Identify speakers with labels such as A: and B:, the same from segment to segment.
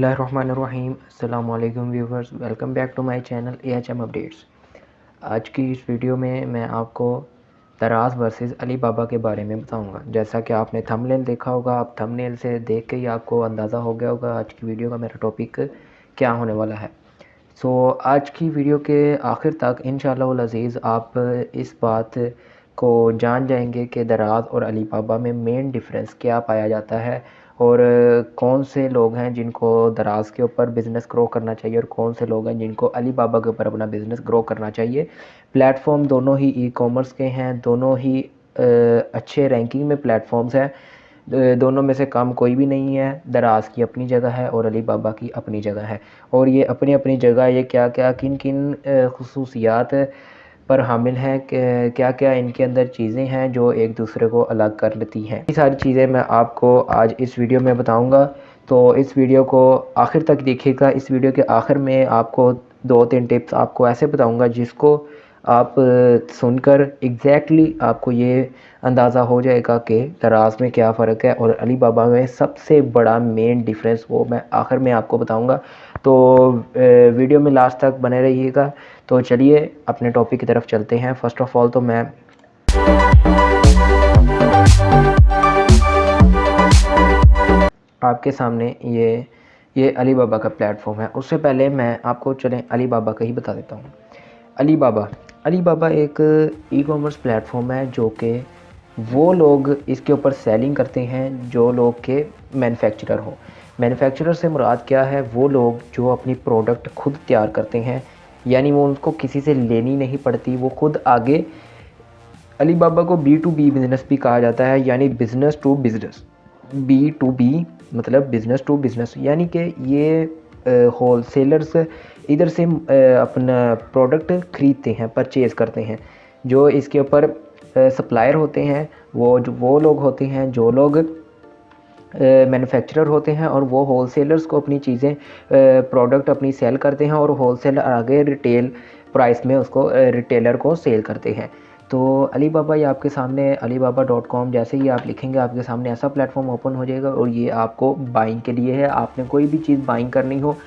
A: बिस्मिल्लाहिर्रहमानिर्रहीम। अस्सलाम वालेकुम viewers, welcome back to my channel AHM updates. आज की इस वीडियो में मैं आपको दराज वर्सेस अली बाबा के बारे में बताऊंगा। जैसा कि आपने थंबनेल देखा होगा, आप थंबनेल से देख के ही आपको अंदाज़ा हो गया होगा आज की वीडियो का मेरा टॉपिक क्या होने वाला है। आज की वीडियो के आखिर तक इंशाअल्लाह वल अज़ीज़ आप इस बात को जान जाएंगे कि दराज और अली बाबा में मेन डिफरेंस क्या पाया जाता है और कौन से लोग हैं जिनको दराज के ऊपर बिज़नेस ग्रो करना चाहिए और कौन से लोग हैं जिनको अली बाबा के ऊपर अपना बिज़नेस ग्रो करना चाहिए। प्लेटफॉर्म दोनों ही ई-कॉमर्स के हैं, दोनों ही अच्छे रैंकिंग में प्लेटफॉर्म्स हैं। दोनों में से कम कोई भी नहीं है। दराज की अपनी जगह है और अली बाबा की अपनी जगह है, और ये अपनी अपनी जगह ये क्या क्या किन किन खुसूसियात पर हामिल हैं, क्या क्या इनके अंदर चीज़ें हैं जो एक दूसरे को अलग कर लेती हैं। ये सारी चीज़ें मैं आपको आज इस वीडियो में बताऊंगा, तो इस वीडियो को आखिर तक देखिएगा। इस वीडियो के आखिर में आपको 2-3 टिप्स आपको ऐसे बताऊंगा जिसको आप सुनकर एग्जैक्टली आपको ये अंदाज़ा हो जाएगा कि दराज में क्या फ़र्क है और अली बाबा में सबसे बड़ा मेन डिफरेंस वो मैं आखिर में आपको बताऊंगा। तो वीडियो में लास्ट तक बने रहिएगा। तो चलिए अपने टॉपिक की तरफ चलते हैं। फ़र्स्ट ऑफ़ ऑल तो मैं आपके सामने ये अली बाबा का प्लेटफॉर्म है। उससे पहले मैं आपको चलें अली बाबा का ही बता देता हूँ। अली बाबा एक ई-कॉमर्स प्लेटफॉर्म है जो कि वो लोग इसके ऊपर सेलिंग करते हैं जो लोग के मैन्युफैक्चरर हो। मैन्युफैक्चरर से मुराद क्या है? वो लोग जो अपनी प्रोडक्ट खुद तैयार करते हैं, यानी वो उनको किसी से लेनी नहीं पड़ती, वो खुद आगे। अली बाबा को B2B बिज़नेस भी कहा जाता है, यानी बिज़नेस टू बिज़नेस। B2B मतलब बिज़नेस टू बिज़नेस, यानी कि ये होलसेलर्स इधर से अपना प्रोडक्ट ख़रीदते हैं, परचेज़ करते हैं। जो इसके ऊपर सप्लायर होते हैं वो लोग होते हैं जो लोग मैन्युफैक्चरर होते हैं, और वो होलसेलर्स को अपनी चीज़ें प्रोडक्ट अपनी सेल करते हैं और होलसेलर आगे रिटेल प्राइस में उसको रिटेलर को सेल करते हैं। तो अली बाबा ये आपके सामने alibaba.com जैसे ही आप लिखेंगे आपके सामने ऐसा प्लेटफॉर्म ओपन हो जाएगा, और ये आपको बाइंग के लिए है। आपने कोई भी चीज़ बाइंग करनी हो,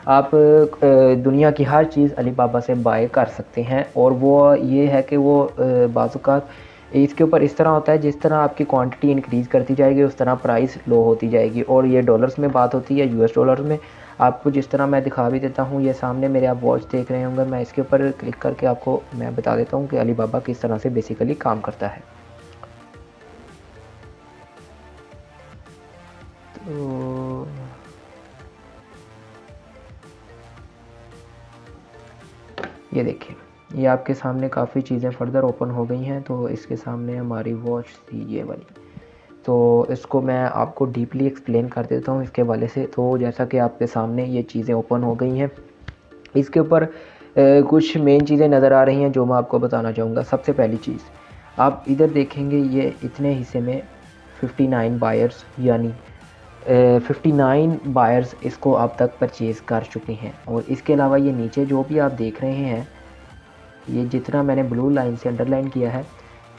A: आप दुनिया की हर चीज़ अली बाबा से बाय कर सकते हैं। और वो ये है कि वो बाज़-औक़ात इसके ऊपर इस तरह होता है, जिस तरह आपकी क्वांटिटी इंक्रीज़ करती जाएगी उस तरह प्राइस लो होती जाएगी। और ये डॉलर्स में बात होती है, US डॉलर्स में। आपको जिस तरह मैं दिखा भी देता हूँ, ये सामने मेरे आप वॉच देख रहे होंगे, मैं इसके ऊपर क्लिक करके आपको मैं बता देता हूँ कि अली बाबा किस तरह से बेसिकली काम करता है। तो ये देखिए, ये आपके सामने काफ़ी चीज़ें फर्दर ओपन हो गई हैं। तो इसके सामने हमारी वॉच थी ये वाली, तो इसको मैं आपको डीपली एक्सप्लेन कर देता हूँ इसके हवाले से। तो जैसा कि आपके सामने ये चीज़ें ओपन हो गई हैं, इसके ऊपर कुछ मेन चीज़ें नज़र आ रही हैं जो मैं आपको बताना चाहूँगा। सबसे पहली चीज़ आप इधर देखेंगे, ये इतने हिस्से में 59 बायर्स, यानी 59 बायर्स इसको अब तक परचेज़ कर चुके हैं। और इसके अलावा ये नीचे जो भी आप देख रहे हैं, ये जितना मैंने ब्लू लाइन से अंडरलाइन किया है,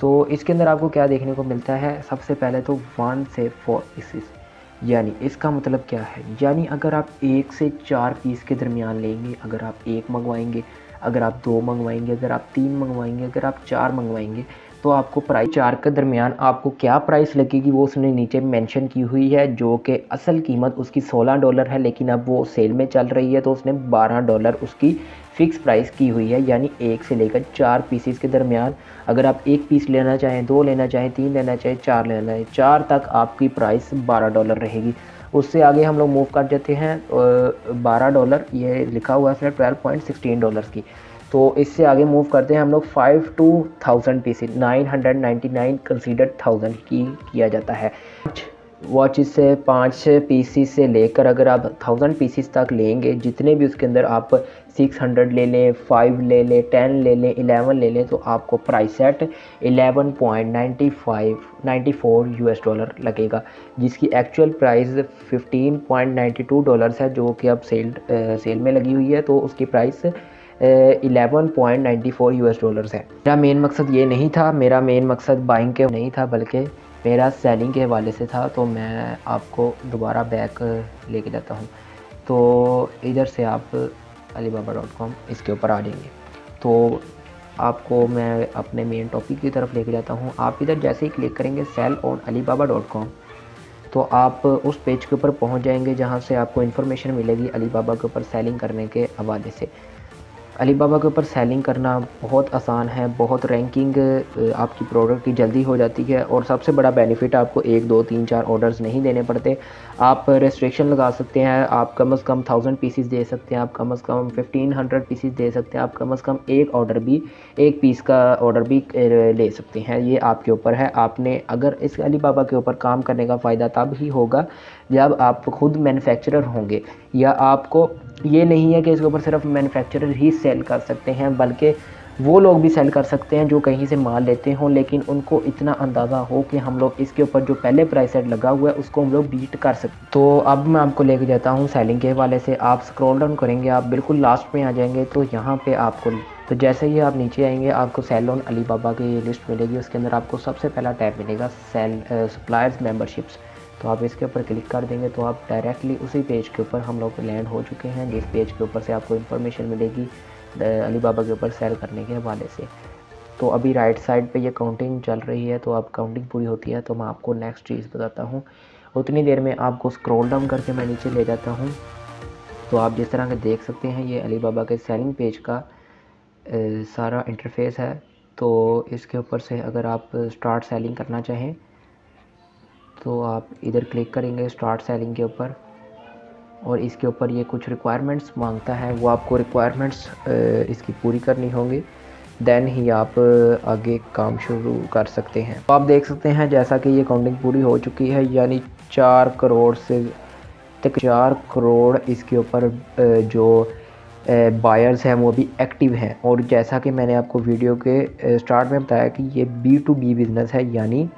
A: तो इसके अंदर आपको क्या देखने को मिलता है? सबसे पहले तो 1 से 4 पीसेस, यानी इसका मतलब क्या है? यानी अगर आप 1 से 4 पीस के दरमियान लेंगे, अगर आप 1 मंगवाएंगे, अगर आप 2 मंगवाएंगे, अगर आप 3 मंगवाएंगे, अगर आप 4 मंगवाएंगे, तो आपको प्राइस 4 के दरमियान आपको क्या प्राइस लगेगी वो उसने नीचे मेंशन की हुई है, जो कि असल कीमत उसकी $16 है, लेकिन अब वो सेल में चल रही है तो उसने $12 उसकी फ़िक्स प्राइस की हुई है। यानी 1 से लेकर 4 पीसेस के दरमियान अगर आप 1 पीस लेना चाहें, 2 लेना चाहें, 3 लेना चाहें, 4 लेना चाहें, 4 तक आपकी प्राइस $12 रहेगी। उससे आगे हम लोग मूव कर जाते हैं, $12 ये लिखा हुआ है इसमें $12.16 की। तो इससे आगे मूव करते हैं हम लोग 5 to 1000 पीसेस, 999 कंसीडर्ड 1000 की किया जाता है। वॉचेस से 5 पीसीस से लेकर अगर आप 1000 पीसीस तक लेंगे, जितने भी उसके अंदर आप 600 ले लें, 5 ले लें, 10 ले लें, 11 ले लें, तो आपको प्राइस सेट 11.94 US डॉलर लगेगा, जिसकी एक्चुअल प्राइस $15.92 है, जो कि अब सेल में लगी हुई है। तो उसकी प्राइस 11.94 US डॉलर्स है। मेरा मेन मकसद ये नहीं था, मेरा मेन मकसद बाइंग के नहीं था, बल्कि मेरा सेलिंग के हवाले से था। तो मैं आपको दोबारा बैक लेके जाता हूँ। तो इधर से आप alibaba.com इसके ऊपर आ जाएंगे। तो आपको मैं अपने मेन टॉपिक की तरफ लेके जाता हूँ। आप इधर जैसे ही क्लिक करेंगे सेल ऑन alibaba.com, तो आप उस पेज के ऊपर पहुँच जाएंगे जहाँ से आपको इन्फॉर्मेशन मिलेगी अलीबाबा के ऊपर सेलिंग करने के हवाले से। अलीबाबा के ऊपर सेलिंग करना बहुत आसान है, बहुत रैंकिंग आपकी प्रोडक्ट की जल्दी हो जाती है, और सबसे बड़ा बेनिफिट आपको 1 2 3 4 ऑर्डर्स नहीं देने पड़ते। आप रेस्ट्रिक्शन लगा सकते हैं, आप कम से कम 1000 पीसीस दे सकते हैं, आप कम से कम 1500 पीसीस दे सकते हैं, आप कम से कम एक पीस का ऑर्डर भी ले सकते हैं। ये आपके ऊपर है। आपने अगर इस अलीबाबा के ऊपर काम करने का फ़ायदा तब ही होगा जब आप खुद मैन्युफैक्चरर होंगे, या आपको ये नहीं है कि इसके ऊपर सिर्फ मैन्युफैक्चरर ही सेल कर सकते हैं, बल्कि वो लोग भी सेल कर सकते हैं जो कहीं से माल लेते हों, लेकिन उनको इतना अंदाज़ा हो कि हम लोग इसके ऊपर जो पहले प्राइस सेट लगा हुआ है उसको हम लोग बीट कर सकते। तो अब मैं आपको लेके जाता हूँ सेलिंग के हवाले से। आप स्क्रॉल डाउन करेंगे, आप बिल्कुल लास्ट में आ जाएंगे, तो यहाँ पे आपको, तो जैसे ही आप नीचे आएंगे आपको सेल ऑन अलीबाबा की लिस्ट मिलेगी। उसके अंदर आपको सबसे पहला टैब मिलेगा सेल सप्लायर्स मेंबरशिप्स। तो आप इसके ऊपर क्लिक कर देंगे तो आप डायरेक्टली उसी पेज के ऊपर हम लोग लैंड हो चुके हैं, जिस पेज के ऊपर से आपको इन्फॉर्मेशन मिलेगी अलीबाबा के ऊपर सेल करने के हवाले से। तो अभी राइट साइड पे ये काउंटिंग चल रही है, तो अब काउंटिंग पूरी होती है तो मैं आपको नेक्स्ट चीज़ बताता हूँ। उतनी देर में आपको स्क्रॉल डाउन करके मैं नीचे ले जाता हूँ। तो आप जिस तरह के देख सकते हैं ये अलीबाबा के सेलिंग पेज का सारा इंटरफेस है। तो इसके ऊपर से अगर आप स्टार्ट सेलिंग करना चाहें तो आप इधर क्लिक करेंगे स्टार्ट सेलिंग के ऊपर, और इसके ऊपर ये कुछ रिक्वायरमेंट्स मांगता है, वो आपको रिक्वायरमेंट्स इसकी पूरी करनी होंगी, देन ही आप आगे काम शुरू कर सकते हैं। तो आप देख सकते हैं जैसा कि ये काउंटिंग पूरी हो चुकी है, यानी 4 करोड़ से तक 4 करोड़ इसके ऊपर जो बायर्स हैं वो भी एक्टिव हैं। और जैसा कि मैंने आपको वीडियो के स्टार्ट में बताया कि ये B2B बिज़नेस है, यानी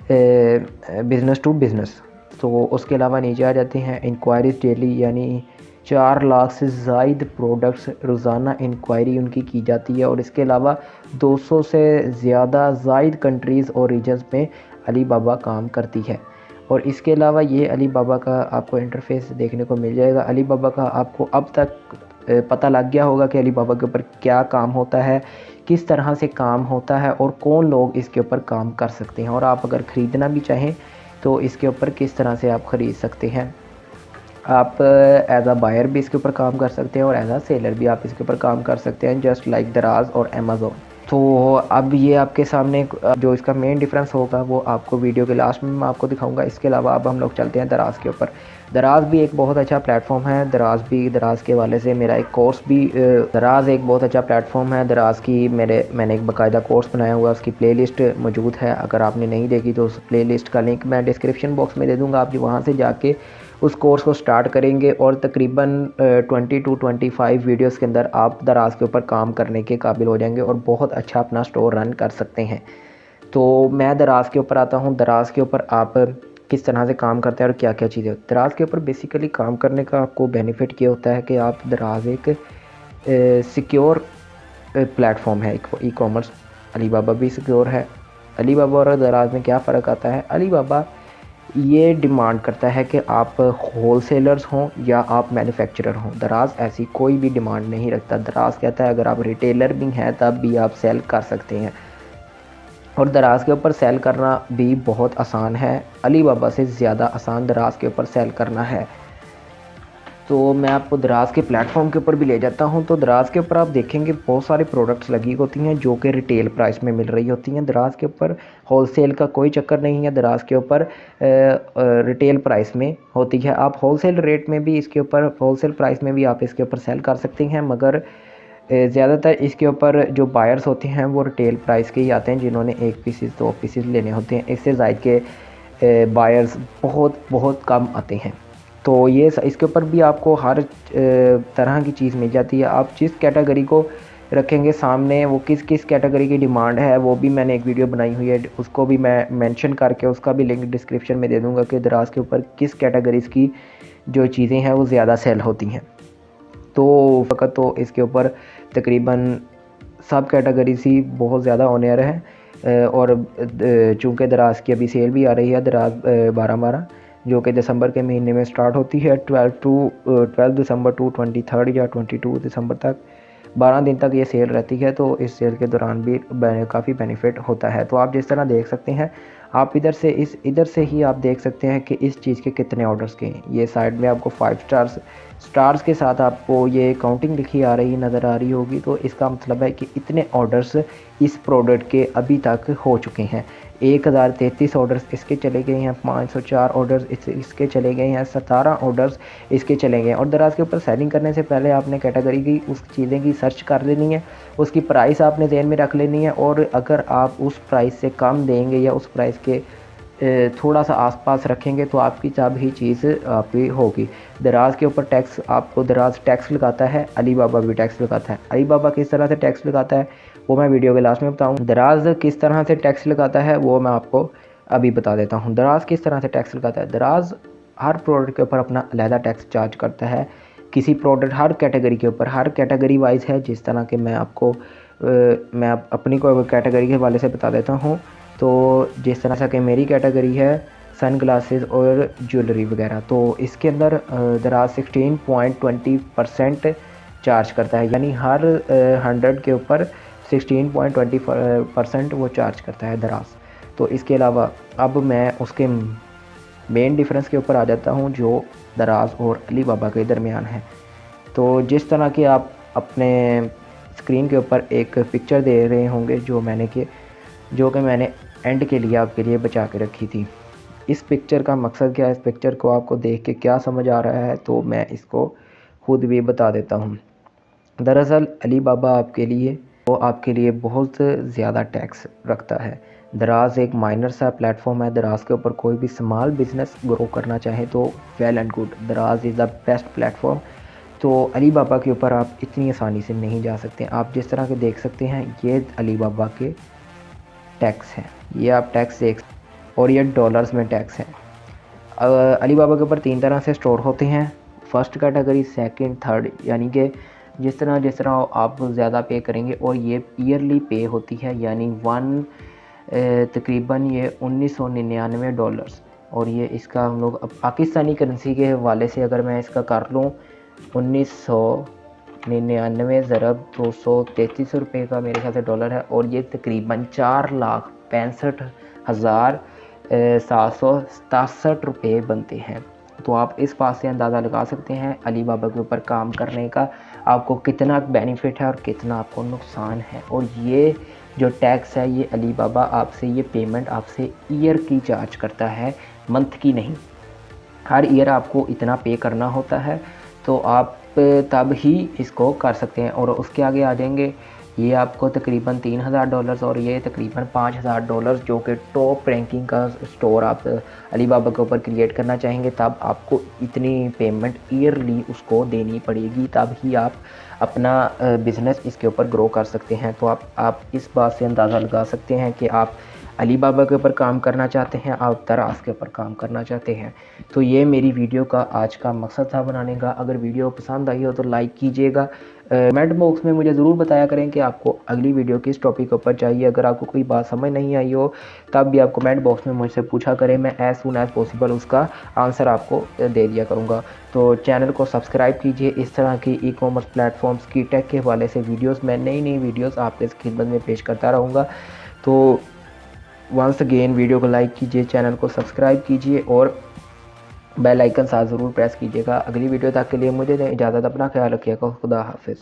A: बिज़नेस टू बिज़नेस। तो उसके अलावा नीचे आ जाते हैं इंक्वायरीज़ डेली, यानी 4 लाख से ज़ायद प्रोडक्ट्स रोज़ाना इंक्वायरी उनकी की जाती है, और इसके अलावा 200 से ज़्यादा ज़ायद कंट्रीज़ और रीजन्स में अलीबाबा काम करती है। और इसके अलावा ये अलीबाबा का आपको इंटरफेस देखने को मिल जाएगा। अलीबाबा का आपको अब तक पता लग गया होगा कि अलीबाबा के ऊपर क्या काम होता है, किस तरह से काम होता है, और कौन लोग इसके ऊपर काम कर सकते हैं, और आप अगर ख़रीदना भी चाहें तो इसके ऊपर किस तरह से आप ख़रीद सकते हैं। आप एज अ बायर भी इसके ऊपर काम कर सकते हैं और एज अ सेलर भी आप इसके ऊपर काम कर सकते हैं, जस्ट लाइक दराज और अमेज़ोन। तो अब ये आपके सामने जो इसका मेन डिफरेंस होगा वो आपको वीडियो के लास्ट में मैं आपको दिखाऊंगा। इसके अलावा अब हम लोग चलते हैं दराज के ऊपर। दराज भी एक बहुत अच्छा प्लेटफॉर्म है। दराज के हवाले से मेरा एक कोर्स भी, दराज एक बहुत अच्छा प्लेटफॉर्म है। दराज की मैंने एक बाकायदा कोर्स बनाया हुआ है, उसकी प्लेलिस्ट मौजूद है। अगर आपने नहीं देखी तो उस प्लेलिस्ट का लिंक मैं डिस्क्रिप्शन बॉक्स में दे दूँगा। आप वहाँ से जाके उस कोर्स को स्टार्ट करेंगे और तकरीबन 20 to 25 वीडियोस के अंदर आप दराज के ऊपर काम करने के काबिल हो जाएंगे और बहुत अच्छा अपना स्टोर रन कर सकते हैं। तो मैं दराज के ऊपर आता हूँ। दराज के ऊपर आप किस तरह से काम करते हैं और क्या क्या चीज़ें। दराज के ऊपर बेसिकली काम करने का आपको बेनिफिट ये होता है कि आप दराज एक सिक्योर प्लेटफॉर्म है, एक ई कॉमर्स। अलीबाबा भी सिक्योर है। अलीबाबा और दराज में क्या फ़र्क आता है, अलीबाबा ये डिमांड करता है कि आप होलसेलर्स हों या आप मैन्युफैक्चरर हों। दराज ऐसी कोई भी डिमांड नहीं रखता। दराज कहता है अगर आप रिटेलर भी हैं तब भी आप सेल कर सकते हैं, और दराज के ऊपर सेल करना भी बहुत आसान है। अलीबाबा से ज़्यादा आसान दराज के ऊपर सेल करना है। तो मैं आपको दराज के प्लेटफॉर्म के ऊपर भी ले जाता हूं। तो दराज के ऊपर आप देखेंगे बहुत सारी प्रोडक्ट्स लगी होती हैं जो कि रिटेल प्राइस में मिल रही होती हैं। दराज के ऊपर होलसेल का कोई चक्कर नहीं है। दराज के ऊपर रिटेल प्राइस में होती है। आप होलसेल रेट में भी इसके ऊपर, होलसेल प्राइस में भी आप इसके ऊपर सेल कर सकते हैं, मगर ज़्यादातर इसके ऊपर जो बायर्स होते हैं वो रिटेल प्राइस के ही आते हैं, जिन्होंने 1 पीसेस 2 पीसेस लेने होते हैं। इससे ज़ायद के बायर्स बहुत कम आते हैं। तो ये इसके ऊपर भी आपको हर तरह की चीज़ मिल जाती है। आप जिस कैटेगरी को रखेंगे सामने, वो किस किस कैटेगरी की डिमांड है, वो भी मैंने एक वीडियो बनाई हुई है, उसको भी मैं मेंशन करके उसका भी लिंक डिस्क्रिप्शन में दे दूंगा कि दराज के ऊपर किस कैटेगरीज़ की जो चीज़ें हैं वो ज़्यादा सेल होती हैं। तो फ़कत तो इसके ऊपर तकरीबन सब कैटेगरीज ही बहुत ज़्यादा ऑनर है। और चूँकि दराज की अभी सेल भी आ रही है, दराज 12/12, जो कि दिसंबर के महीने में स्टार्ट होती है 12 दिसंबर टू 23 या 22 दिसंबर तक। 12 दिन तक ये सेल रहती है, तो इस सेल के दौरान भी काफ़ी बेनिफिट होता है। तो आप जिस तरह देख सकते हैं, आप इधर से ही आप देख सकते हैं कि इस चीज़ के कितने ऑर्डर्स के हैं। ये साइड में आपको 5 स्टार्स के साथ आपको ये काउंटिंग लिखी आ रही नज़र आ रही होगी। तो इसका मतलब है कि इतने ऑर्डर्स इस प्रोडक्ट के अभी तक हो चुके हैं। 1033 ऑर्डर्स इसके चले गए हैं, 504 ऑर्डर्स इसके चले गए हैं, 17 ऑर्डर्स इसके चले गए हैं। और दराज के ऊपर सेलिंग करने से पहले आपने कैटेगरी की उस चीज़ें की सर्च कर लेनी है, उसकी प्राइस आपने ज़हन में रख लेनी है। और अगर आप उस प्राइस से कम देंगे या उस प्राइस के थोड़ा सा आसपास रखेंगे तो आपकी तब ही चीज़ आपकी होगी। दराज के ऊपर टैक्स, आपको दराज टैक्स लगाता है, अली बाबा भी टैक्स लगाता है। अली बाबा किस तरह से टैक्स लगाता है वो मैं वीडियो के लास्ट में बताऊँ। दराज किस तरह से टैक्स लगाता है वो मैं आपको अभी बता देता हूँ। दराज किस तरह से टैक्स लगाता है, दराज हर प्रोडक्ट के ऊपर अपना अलहदा टैक्स चार्ज करता है। किसी प्रोडक्ट हर कैटेगरी के ऊपर, हर कैटेगरी वाइज है। जिस तरह के मैं आपको मैं अपनी को कैटेगरी के हवाले से बता देता हूँ। तो जिस तरह से कि मेरी कैटेगरी है सन ग्लासेस और ज्वेलरी वगैरह, तो इसके अंदर दराज 16.20% चार्ज करता है, यानी हर 100 के ऊपर 16.20% वो चार्ज करता है दराज। तो इसके अलावा अब मैं उसके मेन डिफरेंस के ऊपर आ जाता हूँ जो दराज और अली बाबा के दरमियान है। तो जिस तरह की आप अपने स्क्रीन के ऊपर एक पिक्चर दे रहे होंगे जो कि मैंने एंड के लिए आपके लिए बचा के रखी थी। इस पिक्चर का मकसद क्या है, इस पिक्चर को आपको देख के क्या समझ आ रहा है, तो मैं इसको खुद भी बता देता हूँ। दरअसल अली बाबा आपके लिए बहुत ज़्यादा टैक्स रखता है। दराज एक माइनर सा प्लेटफॉर्म है। दराज के ऊपर कोई भी स्मॉल बिजनेस ग्रो करना चाहे तो वेल एंड गुड, दराज इज़ द बेस्ट प्लेटफॉर्म। तो अली बाबा के ऊपर आप इतनी आसानी से नहीं जा सकते। आप जिस तरह के देख सकते हैं, ये अली बाबा के टैक्स हैं, ये आप टैक्स देख, और ये डॉलर्स में टैक्स है। अली बाबा के ऊपर 3 तरह से स्टोर होते हैं, फर्स्ट कैटेगरी, सेकंड, थर्ड, यानी कि जिस तरह आप ज़्यादा पे करेंगे। और ये ईयरली पे होती है, यानी तकरीबन ये $1999। और ये इसका हम लोग अब पाकिस्तानी करेंसी के हवाले से अगर मैं इसका कर लूँ, 1999 ज़रब 233 रुपये का मेरे ख्याल से डॉलर है। और ये तकरीबन 4,65,767 रुपये बनते हैं। तो आप इस बात से अंदाज़ा लगा सकते हैं अली बाबा के ऊपर काम करने का आपको कितना बेनिफिट है और कितना आपको नुकसान है। और ये जो टैक्स है, ये अली बाबा आपसे ये पेमेंट आपसे ईयर की चार्ज करता है, मंथ की नहीं। हर ईयर आपको इतना पे करना होता है, तो आप तब ही इसको कर सकते हैं। और उसके आगे आ जाएंगे, ये आपको तकरीबन $3,000 और ये तकरीबन $5,000, जो कि टॉप रैंकिंग का स्टोर आप अली बाबा के ऊपर क्रिएट करना चाहेंगे, तब आपको इतनी पेमेंट ईयरली उसको देनी पड़ेगी, तब ही आप अपना बिज़नेस इसके ऊपर ग्रो कर सकते हैं। तो आप इस बात से अंदाज़ा लगा सकते हैं कि आप अली बाबा के ऊपर काम करना चाहते हैं, आप दराज के ऊपर काम करना चाहते हैं। तो ये मेरी वीडियो का आज का मकसद था बनाने का। अगर वीडियो पसंद आई हो तो लाइक कीजिएगा। कमेंट बॉक्स में मुझे ज़रूर बताया करें कि आपको अगली वीडियो किस टॉपिक के ऊपर चाहिए। अगर आपको कोई बात समझ नहीं आई हो तब भी आप कमेंट बॉक्स में मुझसे पूछा करें, मैं एज़ सून एज़ पॉसिबल उसका आंसर आपको दे दिया करूँगा। तो चैनल को सब्सक्राइब कीजिए। इस तरह की ई कॉमर्स प्लेटफॉर्म्स की टेक के हवाले से वीडियोज़, मैं नई वीडियोज़ आपके खिदमत में पेश करता रहूँगा। तो वंस अगेन वीडियो को लाइक कीजिए, चैनल को सब्सक्राइब कीजिए और बेल आइकन साथ ज़रूर प्रेस कीजिएगा। अगली वीडियो तक के लिए मुझे इजाज़त, अपना ख्याल रखिएगा। खुदा हाफिज़।